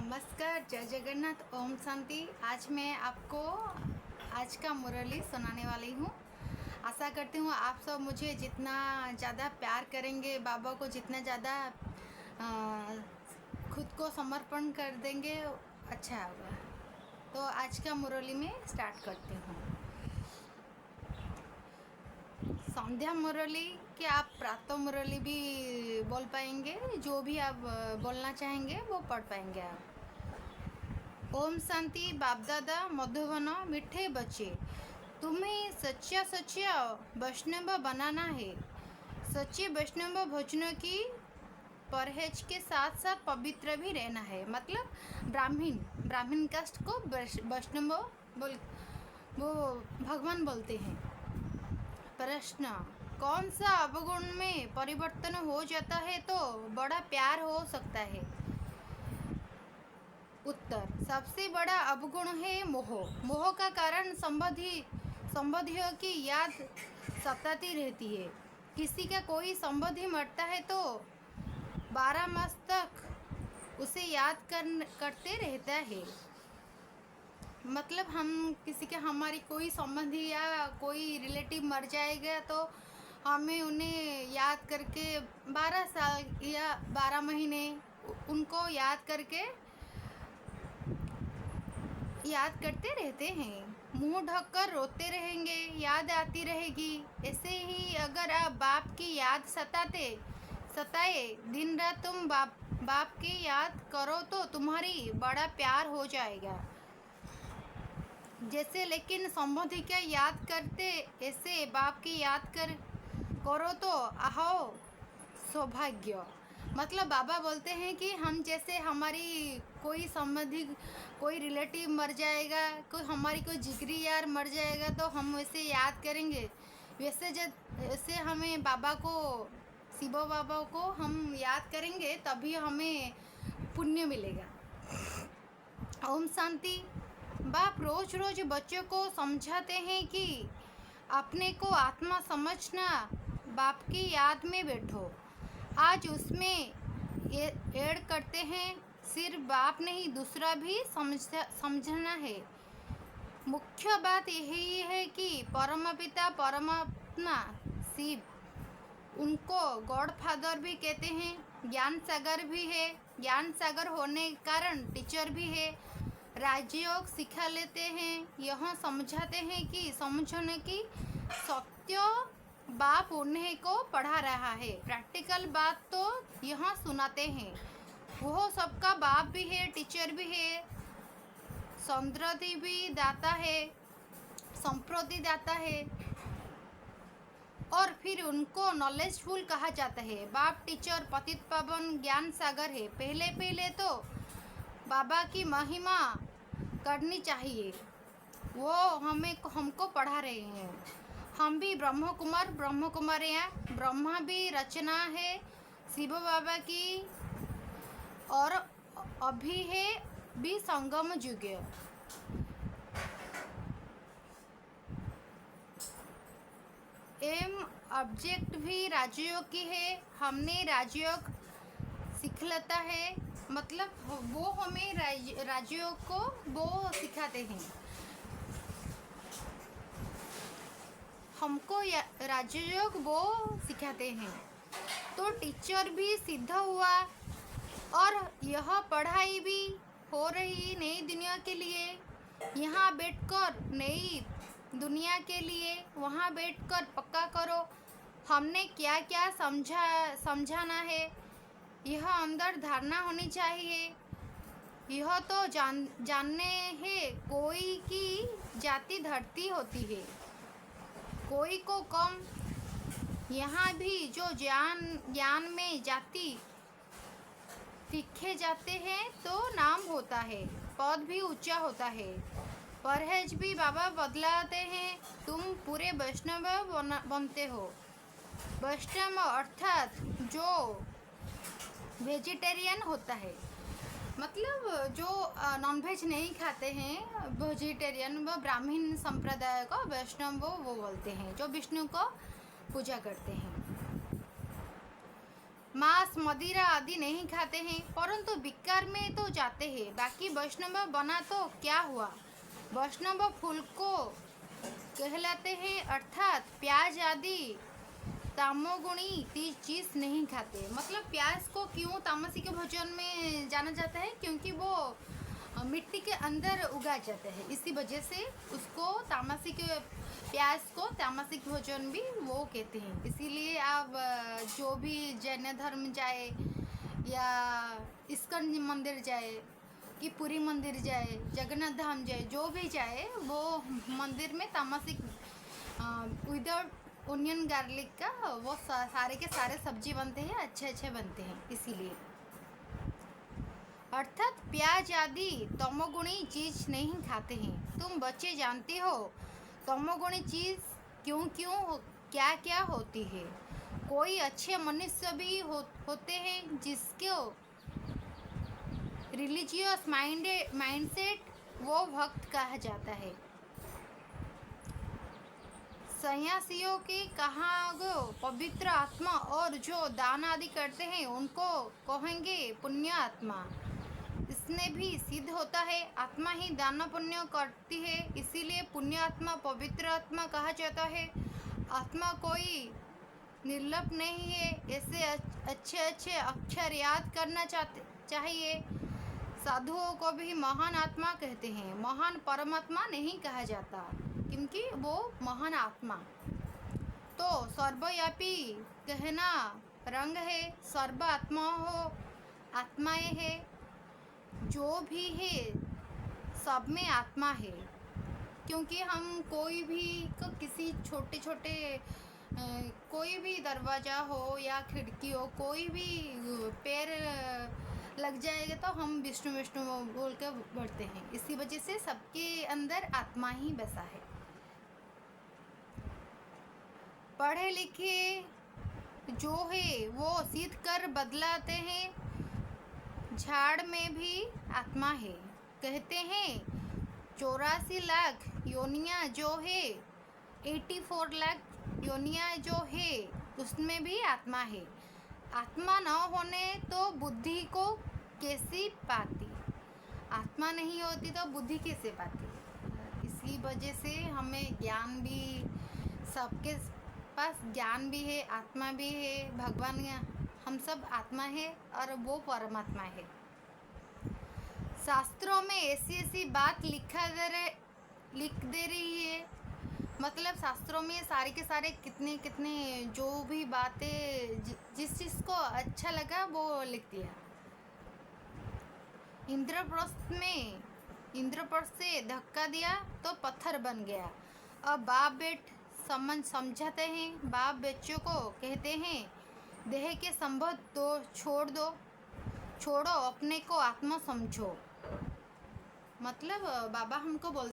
नमस्कार, जय जगन्नाथ, ओम शांति। आज मैं आपको आज का मुरली सुनाने वाली हूँ। आशा करती हूँ आप सब मुझे जितना ज़्यादा प्यार करेंगे, बाबा को जितना ज़्यादा खुद को समर्पण कर देंगे, अच्छा होगा। तो आज का मुरली में स्टार्ट करती हूँ। संध्या मुरली कि आप प्रातः मुरली भी बोल पाएंगे, जो भी आप बोलना चाहेंगे वो पढ़ पाएंगे आप। ओम शांति। बाप दादा मधुबन मीठे बच्चे, तुम्हें सच्चा सच्चा वैष्णव बनाना है। सच्चे वैष्णव भोजनों की परहेज के साथ साथ पवित्र भी रहना है। मतलब ब्राह्मण कास्ट को वैष्णव बोल वो भगवान बोलते हैं। प्रश्न, कौन सा अवगुण में परिवर्तन हो जाता है तो बड़ा प्यार हो सकता है? उत्तर, सबसे बड़ा अवगुण है मोह। मोह का कारण संबंधियों की याद सताती रहती है। किसी का कोई संबंधी मरता है तो 12 मास तक उसे याद करते रहता है। मतलब हम किसी का हमारी कोई संबंधी या कोई रिलेटिव मर जाएगा तो हमें उन्हें याद करके 12 साल या 12 महीने उनको याद करते रहते हैं। मुंह ढककर रोते रहेंगे, याद आती रहेगी। ऐसे ही अगर आप बाप की याद सताए दिन रात तुम बाप की याद करो तो तुम्हारी बड़ा प्यार हो जाएगा। जैसे लेकिन संबंधी का याद करते ऐसे बाप की याद करो तो आओ सौभाग्य। मतलब बाबा बोलते हैं कि हम जैसे हमारी कोई संबंधी कोई रिलेटिव मर जाएगा, हमारी कोई जिगरी यार मर जाएगा तो हम वैसे याद करेंगे। वैसे हमें बाबा को, शिव बाबा को हम याद करेंगे तभी हमें पुण्य मिलेगा। ओम शांति। बाप रोज रोज बच्चों को समझाते हैं कि अपने को आत्मा समझना, बाप की याद में बैठो। आज उसमें ऐड करते हैं, सिर्फ बाप नहीं दूसरा भी समझना है। मुख्य बात यही है कि परमपिता परमात्मा शिव, उनको गॉड फादर भी कहते हैं, ज्ञान सागर भी है। ज्ञान सागर होने के कारण टीचर भी है। राजयोग सिखा लेते हैं। यह समझाते हैं कि समझने की सत्य बाप उन्हें को पढ़ा रहा है। प्रैक्टिकल बात तो यह सुनाते हैं। वो सबका बाप भी है, टीचर भी है, संप्रति भी दाता है, संप्रति दाता है। और फिर उनको नॉलेजफुल कहा जाता है। बाप टीचर पतित पावन ज्ञान सागर है। पहले तो बाबा की महिमा करनी चाहिए। वो हमको पढ़ा रहे हैं। हम भी ब्रह्म कुमारियाँ, ब्रह्मा भी रचना है शिव बाबा की, और अभी है भी संगम युग। एम ऑब्जेक्ट भी राजयोग की है। हमने राजयोग सीख लेता है। मतलब वो हमें राजयोग को वो सिखाते हैं। हमको राजयोग वो सिखाते हैं। तो टीचर भी सिद्ध हुआ और यह पढ़ाई भी हो रही नई दुनिया के लिए। यहाँ बैठकर नई दुनिया के लिए, वहाँ बैठकर पक्का करो हमने क्या क्या समझाना है। यह अंदर धारणा होनी चाहिए। यह तो जानने है कोई की जाति धरती होती है, कोई को कम। यहाँ भी जो ज्ञान में जाति तीखे जाते हैं तो नाम होता है, पद भी ऊंचा होता है। परहेज भी बाबा बदलाते हैं। तुम पूरे वैष्णव बनते हो। वैष्णव अर्थात जो वेजिटेरियन होता है, मतलब जो नॉनवेज नहीं खाते हैं, वेजिटेरियन, वो ब्राह्मण संप्रदाय को वैष्णव वो बोलते हैं, जो विष्णु को पूजा करते हैं। मांस मदिरा आदि नहीं खाते हैं, परंतु विकार में तो जाते हैं। बाकी वैष्णव बना तो क्या हुआ, वैष्णव फूल को कहलाते हैं, अर्थात प्याज आदि तामोगुणी चीज नहीं खाते। मतलब प्याज को क्यों तामसिक भोजन में जाना जाता है, क्योंकि वो मिट्टी के अंदर उगा जाता है, इसी वजह से उसको तामसिक, प्याज को तामसिक भोजन भी वो कहते हैं। इसीलिए आप जो भी जैन धर्म जाए या इस्कन मंदिर जाए कि पुरी मंदिर जाए, जगन्नाथ धाम जाए, जो भी जाए वो मंदिर में तामसिक विदाउट ओनियन गार्लिक का वो सारे के सारे सब्जी बनते हैं, अच्छे अच्छे बनते हैं। इसीलिए अर्थात प्याज आदि तमोगुणी चीज नहीं खाते हैं। तुम बच्चे जानते हो तमोगुणी चीज क्यों क्यों क्या क्या होती है। कोई अच्छे मनुष्य भी होते हैं जिसको रिलीजियस माइंडसेट वो भक्त कहा जाता है। सन्यासियों की कहा गो पवित्र आत्मा, और जो दान आदि करते हैं उनको कहेंगे पुण्य आत्मा। इसने भी सिद्ध होता है आत्मा ही दान पुण्य करती है, इसीलिए पुण्य आत्मा पवित्र आत्मा कहा जाता है। आत्मा कोई निर्लप नहीं है, ऐसे अच्छे अच्छे अक्षर याद करना चाहिए। साधुओं को भी महान आत्मा कहते हैं, महान परमात्मा नहीं कहा जाता, क्योंकि वो महान आत्मा तो सर्वव्यापी कहना रंग है। सर्व आत्मा हो, आत्माएं है, जो भी है सब में आत्मा है। क्योंकि हम कोई भी किसी छोटे छोटे कोई भी दरवाज़ा हो या खिड़की हो, कोई भी पैर लग जाएगा तो हम विष्णु विष्णु बोल के बढ़ते हैं। इसी वजह से सबके अंदर आत्मा ही बसा है। पढ़े लिखे जो है वो सीध कर बदलाते हैं, झाड़ में भी आत्मा है। कहते हैं 84 लाख योनियाँ जो है, 84 लाख योनियाँ जो है उसमें भी आत्मा है। आत्मा न होने तो बुद्धि को कैसी पाती, आत्मा नहीं होती तो बुद्धि कैसे पाती। इसी वजह से हमें ज्ञान भी, सबके पास ज्ञान भी है, आत्मा भी है। भगवान हम सब आत्मा है और वो परमात्मा है। शास्त्रों में ऐसी ऐसी बात लिख दे रही है, मतलब शास्त्रों में सारे के सारे कितने कितने जो भी बातें जिस चीज़ को अच्छा लगा वो लिख दिया। इंद्रप्रस्थ से धक्का दिया तो पत्थर बन गया। अब बाप बेट समझाते हैं, बाप बच्चों को कहते हैं देह के संबंध तो छोड़ो, अपने को आत्मा समझो। मतलब बाबा हमको बोलते